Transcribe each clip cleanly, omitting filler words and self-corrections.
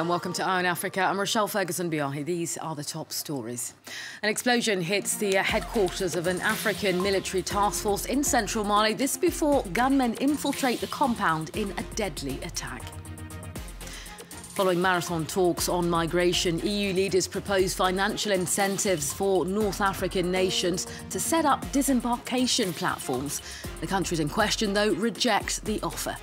and welcome to Eye on Africa. I'm Rochelle Ferguson-Biahi. These are the top stories. An explosion hits the headquarters of an African military task force in central Mali. This before gunmen infiltrate the compound in a deadly attack. Following marathon talks on migration, EU leaders propose financial incentives for North African nations to set up disembarkation platforms. The countries in question, though, reject the offer.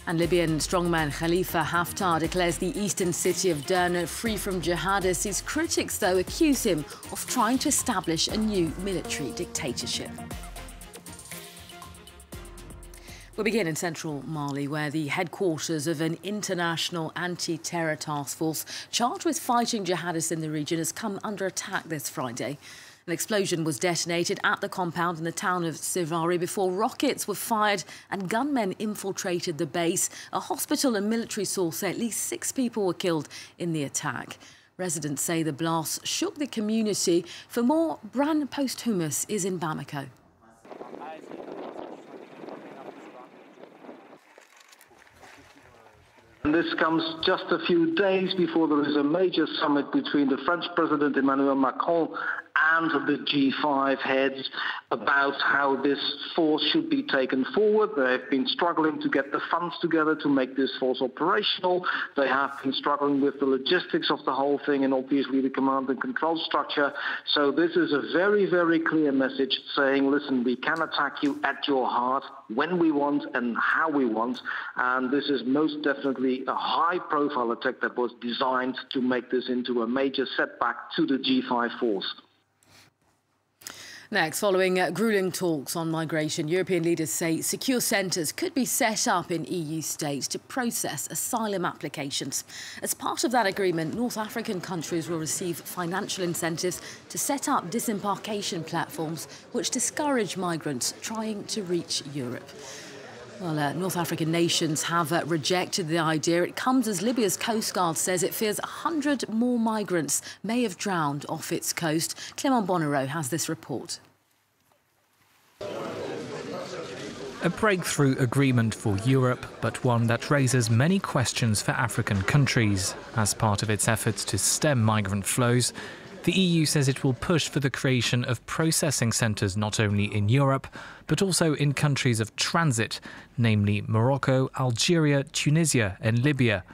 And Libyan strongman Khalifa Haftar declares the eastern city of Derna free from jihadists. His critics, though, accuse him of trying to establish a new military dictatorship. We'll begin in central Mali, where the headquarters of an international anti-terror task force charged with fighting jihadists in the region has come under attack this Friday. An explosion was detonated at the compound in the town of Sivari before rockets were fired and gunmen infiltrated the base. A hospital and military source say at least 6 people were killed in the attack. Residents say the blast shook the community. For more, Bran Posthumus is in Bamako. This comes just a few days before there is a major summit between the French President Emmanuel Macron and the G5 heads about how this force should be taken forward. They've been struggling to get the funds together to make this force operational. They have been struggling with the logistics of the whole thing and obviously the command and control structure. So this is a very, very clear message saying, listen, we can attack you at your heart when we want and how we want. And this is most definitely a high-profile attack that was designed to make this into a major setback to the G5 force. Next, following gruelling talks on migration, European leaders say secure centres could be set up in EU states to process asylum applications. As part of that agreement, North African countries will receive financial incentives to set up disembarkation platforms which discourage migrants trying to reach Europe. Well, North African nations have rejected the idea. It comes as Libya's Coast Guard says it fears 100 more migrants may have drowned off its coast. Clément Bonnereau has this report. A breakthrough agreement for Europe, but one that raises many questions for African countries. As part of its efforts to stem migrant flows, the EU says it will push for the creation of processing centres not only in Europe, but also in countries of transit, namely Morocco, Algeria, Tunisia and Libya.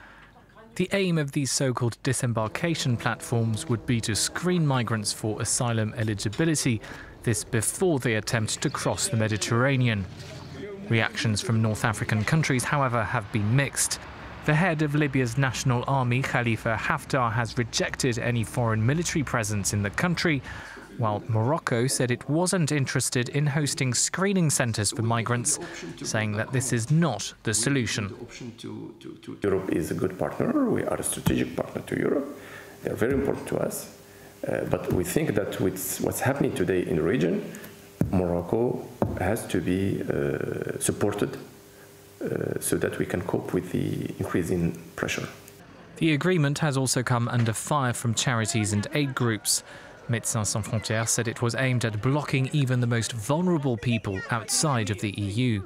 The aim of these so-called disembarkation platforms would be to screen migrants for asylum eligibility, this before they attempt to cross the Mediterranean. Reactions from North African countries, however, have been mixed. The head of Libya's national army, Khalifa Haftar, has rejected any foreign military presence in the country, while Morocco said it wasn't interested in hosting screening centres for migrants, saying that this is not the solution. Europe is a good partner. We are a strategic partner to Europe. They are very important to us. But we think that with what's happening today in the region, Morocco has to be supported so that we can cope with the increasing pressure. The agreement has also come under fire from charities and aid groups. Médecins Sans Frontières said it was aimed at blocking even the most vulnerable people outside of the EU.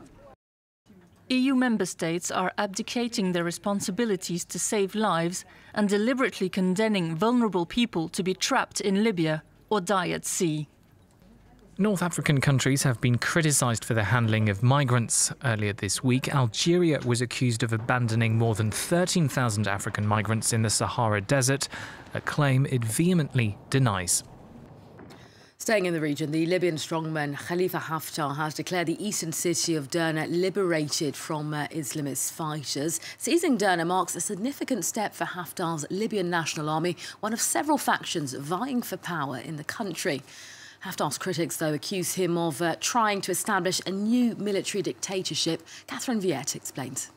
EU member states are abdicating their responsibilities to save lives and deliberately condemning vulnerable people to be trapped in Libya or die at sea. North African countries have been criticised for the handling of migrants. Earlier this week, Algeria was accused of abandoning more than 13,000 African migrants in the Sahara Desert, a claim it vehemently denies. Staying in the region, the Libyan strongman Khalifa Haftar has declared the eastern city of Derna liberated from Islamist fighters. Seizing Derna marks a significant step for Haftar's Libyan National Army, one of several factions vying for power in the country. Haftar's critics, though, accuse him of trying to establish a new military dictatorship. Catherine Viette explains.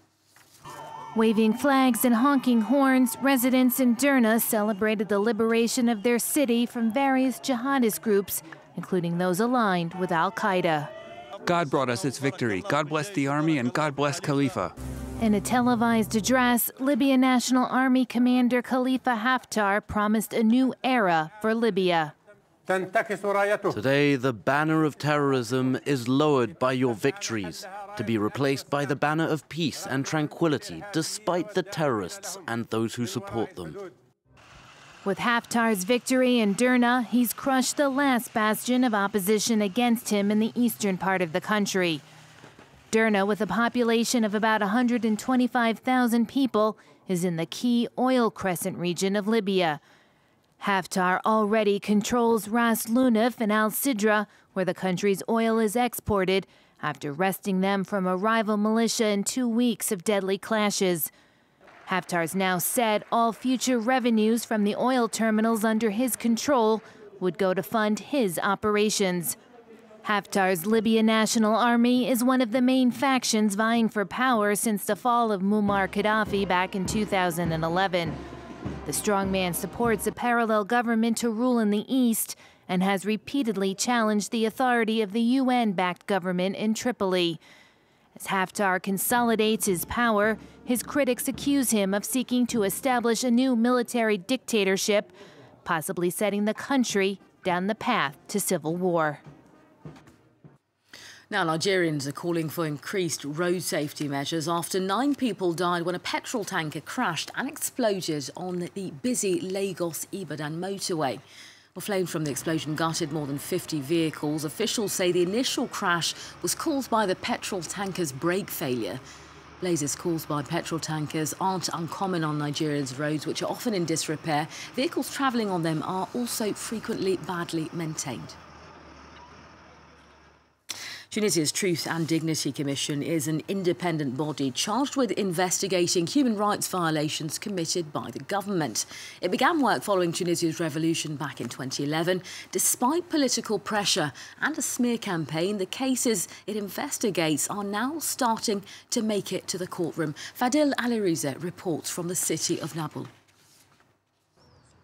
Waving flags and honking horns, residents in Derna celebrated the liberation of their city from various jihadist groups, including those aligned with al-Qaeda. God brought us its victory. God bless the army and God bless Khalifa. In a televised address, Libyan National Army Commander Khalifa Haftar promised a new era for Libya. Today, the banner of terrorism is lowered by your victories, to be replaced by the banner of peace and tranquility, despite the terrorists and those who support them. With Haftar's victory in Derna, he's crushed the last bastion of opposition against him in the eastern part of the country. Derna, with a population of about 125,000 people, is in the key oil crescent region of Libya. Haftar already controls Ras Lunaf and Al Sidra, where the country's oil is exported, after wresting them from a rival militia in 2 weeks of deadly clashes. Haftar's now said all future revenues from the oil terminals under his control would go to fund his operations. Haftar's Libyan National Army is one of the main factions vying for power since the fall of Muammar Gaddafi back in 2011. The strongman supports a parallel government to rule in the east and has repeatedly challenged the authority of the UN-backed government in Tripoli. As Haftar consolidates his power, his critics accuse him of seeking to establish a new military dictatorship, possibly setting the country down the path to civil war. Now, Nigerians are calling for increased road safety measures after 9 people died when a petrol tanker crashed and exploded on the busy Lagos-Ibadan motorway. Well, flames from the explosion gutted more than 50 vehicles. Officials say the initial crash was caused by the petrol tanker's brake failure. Blazes caused by petrol tankers aren't uncommon on Nigeria's roads, which are often in disrepair. Vehicles travelling on them are also frequently badly maintained. Tunisia's Truth and Dignity Commission is an independent body charged with investigating human rights violations committed by the government. It began work following Tunisia's revolution back in 2011. Despite political pressure and a smear campaign, the cases it investigates are now starting to make it to the courtroom. Fadil Aliriza reports from the city of Nabil.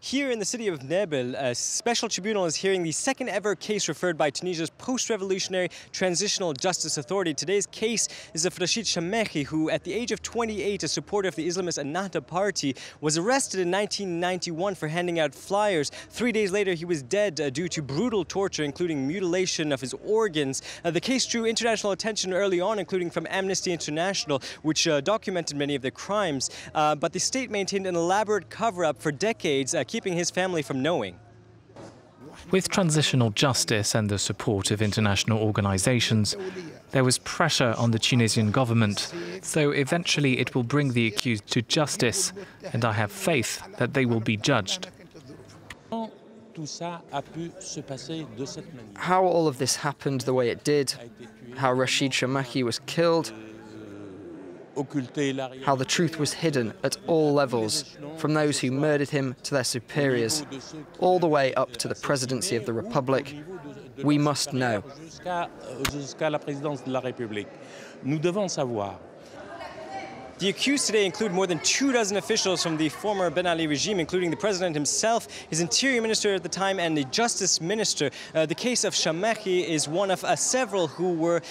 Here in the city of Nabil, a special tribunal is hearing the second ever case referred by Tunisia's post-revolutionary Transitional Justice Authority. Today's case is of Rachid Chamehi, who at the age of 28, a supporter of the Islamist Ennahda party, was arrested in 1991 for handing out flyers. 3 days later, he was dead due to brutal torture, including mutilation of his organs. The case drew international attention early on, including from Amnesty International, which documented many of the crimes. But the state maintained an elaborate cover-up for decades, keeping his family from knowing. With transitional justice and the support of international organisations, there was pressure on the Tunisian government, so eventually it will bring the accused to justice, and I have faith that they will be judged. How all of this happened the way it did, how Rachid Chamehi was killed, how the truth was hidden at all levels, from those who murdered him to their superiors, all the way up to the presidency of the Republic. We must know. The accused today include more than 24 officials from the former Ben Ali regime, including the president himself, his interior minister at the time, and the justice minister. The case of Chamehi is one of several who were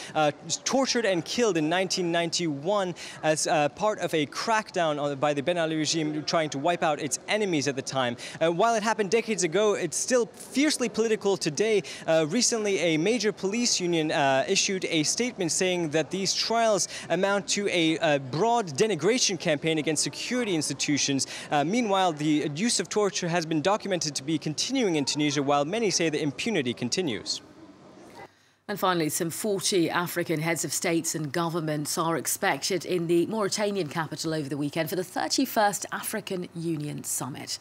tortured and killed in 1991 as part of a crackdown by the Ben Ali regime trying to wipe out its enemies at the time. While it happened decades ago, it's still fiercely political today. Recently, a major police union issued a statement saying that these trials amount to a broad denigration campaign against security institutions. Meanwhile, the use of torture has been documented to be continuing in Tunisia, while many say the impunity continues. And finally, some 40 African heads of states and governments are expected in the Mauritanian capital over the weekend for the 31st African Union Summit.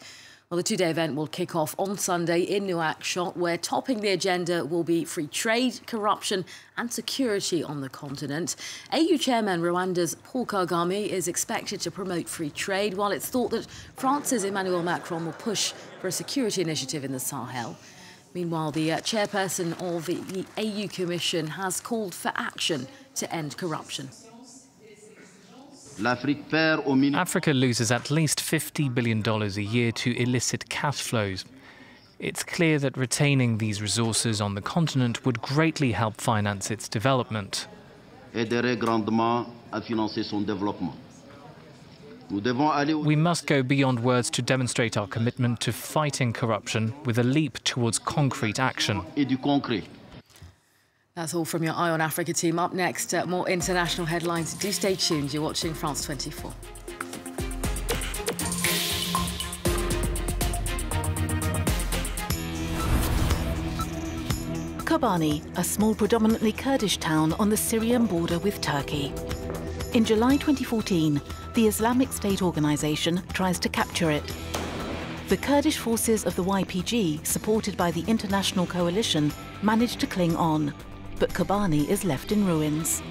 Well, the two-day event will kick off on Sunday in Nouakchott, where topping the agenda will be free trade, corruption and security on the continent. AU chairman Rwanda's Paul Kagame is expected to promote free trade, while it's thought that France's Emmanuel Macron will push for a security initiative in the Sahel. Meanwhile, the chairperson of the AU Commission has called for action to end corruption. Africa loses at least $50 billion a year to illicit cash flows. It's clear that retaining these resources on the continent would greatly help finance its development. We must go beyond words to demonstrate our commitment to fighting corruption with a leap towards concrete action. That's all from your Eye on Africa team. Up next, more international headlines. Do stay tuned. You're watching France 24. Kobani, a small predominantly Kurdish town on the Syrian border with Turkey. In July 2014, the Islamic State organization tries to capture it. The Kurdish forces of the YPG, supported by the international coalition, managed to cling on, but Kobani is left in ruins.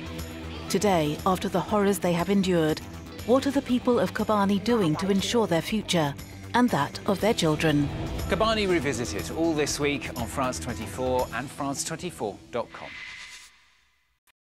Today, after the horrors they have endured, what are the people of Kobani doing to ensure their future and that of their children? Kobani Revisited, all this week on France 24 and France24.com.